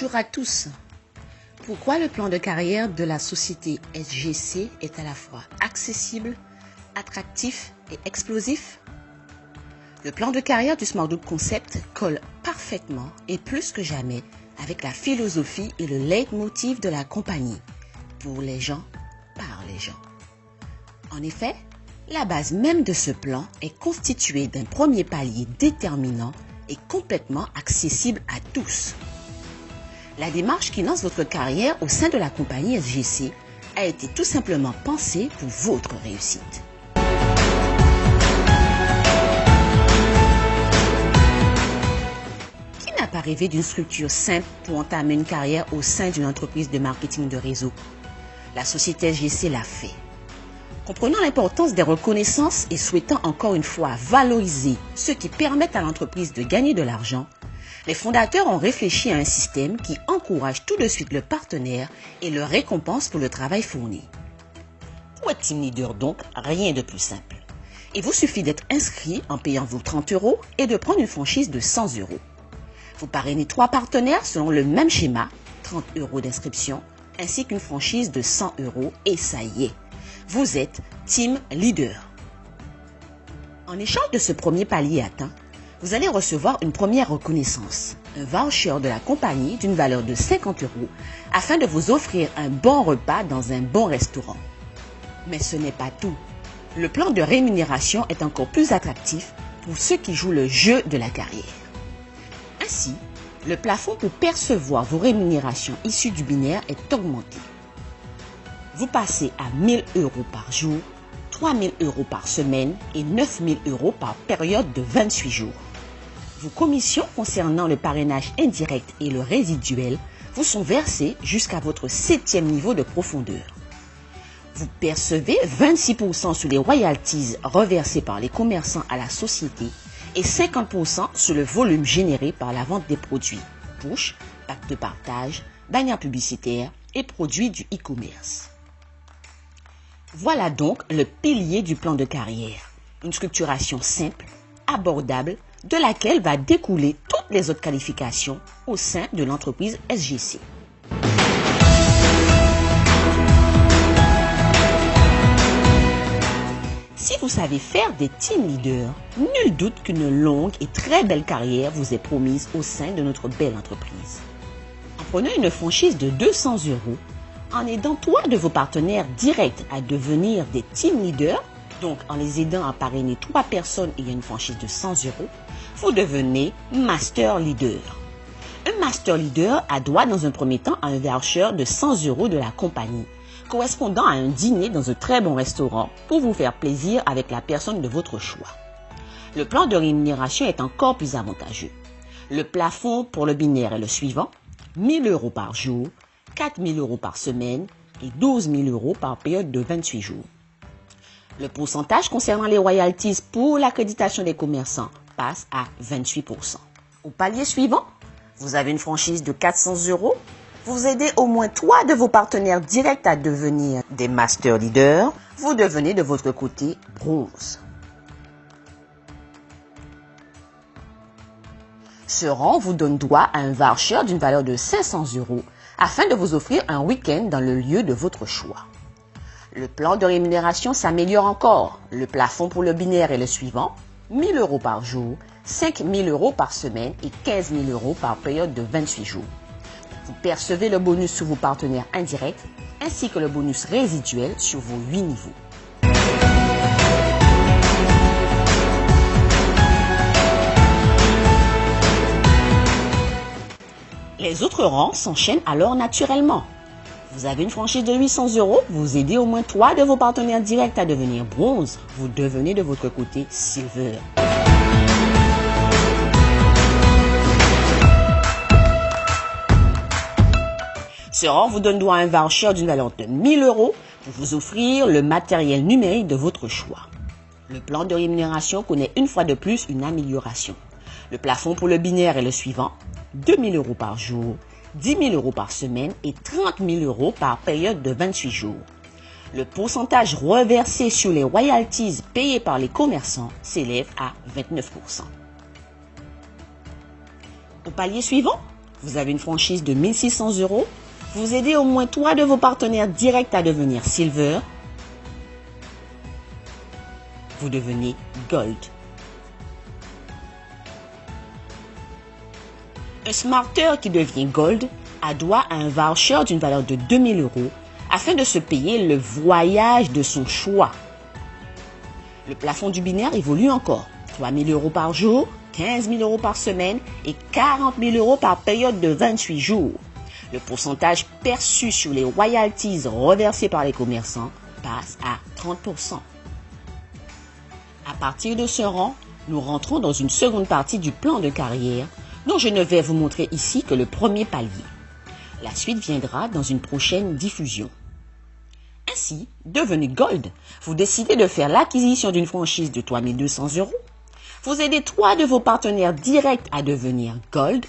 Bonjour à tous. Pourquoi le plan de carrière de la société SGC est à la fois accessible, attractif et explosif? Le plan de carrière du Smart Group Concept colle parfaitement et plus que jamais avec la philosophie et le leitmotiv de la compagnie. Pour les gens, par les gens. En effet, la base même de ce plan est constituée d'un premier palier déterminant et complètement accessible à tous. La démarche qui lance votre carrière au sein de la compagnie SGC a été tout simplement pensée pour votre réussite. Qui n'a pas rêvé d'une structure simple pour entamer une carrière au sein d'une entreprise de marketing de réseau? La société SGC l'a fait. Comprenant l'importance des reconnaissances et souhaitant encore une fois valoriser ce qui permet à l'entreprise de gagner de l'argent, les fondateurs ont réfléchi à un système qui encourage tout de suite le partenaire et le récompense pour le travail fourni. Pour être team leader donc, rien de plus simple. Il vous suffit d'être inscrit en payant vos 30 € et de prendre une franchise de 100 €. Vous parrainez 3 partenaires selon le même schéma, 30 € d'inscription, ainsi qu'une franchise de 100 € et ça y est, vous êtes team leader. En échange de ce premier palier atteint, vous allez recevoir une première reconnaissance, un voucher de la compagnie d'une valeur de 50 € afin de vous offrir un bon repas dans un bon restaurant. Mais ce n'est pas tout. Le plan de rémunération est encore plus attractif pour ceux qui jouent le jeu de la carrière. Ainsi, le plafond pour percevoir vos rémunérations issues du binaire est augmenté. Vous passez à 1 000 € par jour, 3 000 € par semaine et 9 000 € par période de 28 jours. Vos commissions concernant le parrainage indirect et le résiduel vous sont versées jusqu'à votre 7e niveau de profondeur. Vous percevez 26% sur les royalties reversées par les commerçants à la société et 50% sur le volume généré par la vente des produits, push, pack de partage, bannières publicitaires et produits du e-commerce. Voilà donc le pilier du plan de carrière, une structuration simple, abordable, de laquelle va découler toutes les autres qualifications au sein de l'entreprise SGC. Si vous savez faire des team leaders, nul doute qu'une longue et très belle carrière vous est promise au sein de notre belle entreprise. En prenant une franchise de 200 €, en aidant 3 de vos partenaires directs à devenir des team leaders, donc en les aidant à parrainer 3 personnes ayant une franchise de 100 €, vous devenez master leader. Un master leader a droit dans un premier temps à un voucher de 100 € de la compagnie, correspondant à un dîner dans un très bon restaurant pour vous faire plaisir avec la personne de votre choix. Le plan de rémunération est encore plus avantageux. Le plafond pour le binaire est le suivant: 1 000 € par jour, 4 000 € par semaine et 12 000 € par période de 28 jours. Le pourcentage concernant les royalties pour l'accréditation des commerçants passe à 28%. Au palier suivant, vous avez une franchise de 400 €, vous aidez au moins 3 de vos partenaires directs à devenir des master leaders, vous devenez de votre côté bronze. Ce rang vous donne droit à un voucher d'une valeur de 500 € afin de vous offrir un week-end dans le lieu de votre choix. Le plan de rémunération s'améliore encore. Le plafond pour le binaire est le suivant: 1 000 € par jour, 5 000 € par semaine et 15 000 € par période de 28 jours. Vous percevez le bonus sur vos partenaires indirects ainsi que le bonus résiduel sur vos 8 niveaux. Les autres rangs s'enchaînent alors naturellement. Vous avez une franchise de 800 €, vous aidez au moins 3 de vos partenaires directs à devenir bronze, vous devenez de votre côté silver. Ce rang vous donne droit à un voucher d'une valeur de 1 000 € pour vous offrir le matériel numérique de votre choix. Le plan de rémunération connaît une fois de plus une amélioration. Le plafond pour le binaire est le suivant: 2 000 € par jour, 10 000 € par semaine et 30 000 € par période de 28 jours. Le pourcentage reversé sur les royalties payées par les commerçants s'élève à 29%. Au palier suivant, Vous avez une franchise de 1 600 €. Vous aidez au moins 3 de vos partenaires directs à devenir Silver. Vous devenez Gold. Un smarter qui devient Gold a droit à un voucher d'une valeur de 2 000 € afin de se payer le voyage de son choix. Le plafond du binaire évolue encore. 3 000 € par jour, 15 000 € par semaine et 40 000 € par période de 28 jours. Le pourcentage perçu sur les royalties reversées par les commerçants passe à 30%. À partir de ce rang, nous rentrons dans une seconde partie du plan de carrière dont je ne vais vous montrer ici que le premier palier. La suite viendra dans une prochaine diffusion. Ainsi, devenu Gold, vous décidez de faire l'acquisition d'une franchise de 3 200 €. Vous aidez 3 de vos partenaires directs à devenir Gold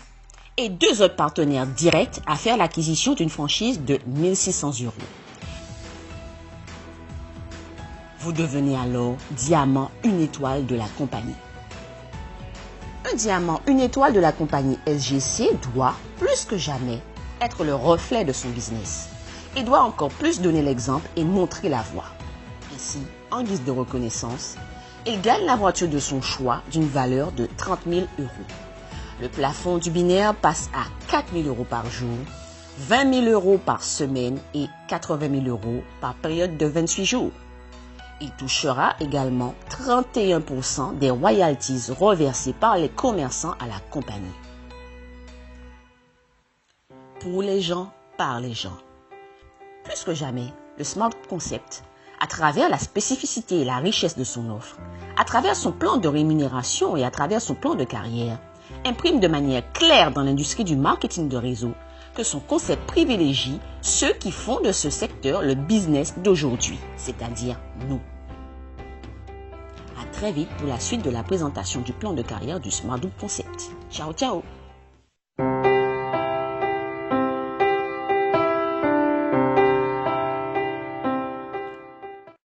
et 2 autres partenaires directs à faire l'acquisition d'une franchise de 1 600 €. Vous devenez alors diamant une étoile de la compagnie. Un diamant une étoile de la compagnie SGC doit, plus que jamais, être le reflet de son business et doit encore plus donner l'exemple et montrer la voie. Ainsi, en guise de reconnaissance, il gagne la voiture de son choix d'une valeur de 30 000 €. Le plafond du binaire passe à 4 000 € par jour, 20 000 € par semaine et 80 000 € par période de 28 jours. Il touchera également 31% des royalties reversées par les commerçants à la compagnie. Pour les gens, par les gens. Plus que jamais, le Smart Concept, à travers la spécificité et la richesse de son offre, à travers son plan de rémunération et à travers son plan de carrière, imprime de manière claire dans l'industrie du marketing de réseau que son concept privilégie ceux qui font de ce secteur le business d'aujourd'hui, c'est-à-dire nous. À très vite pour la suite de la présentation du plan de carrière du Smart Concept. Ciao, ciao!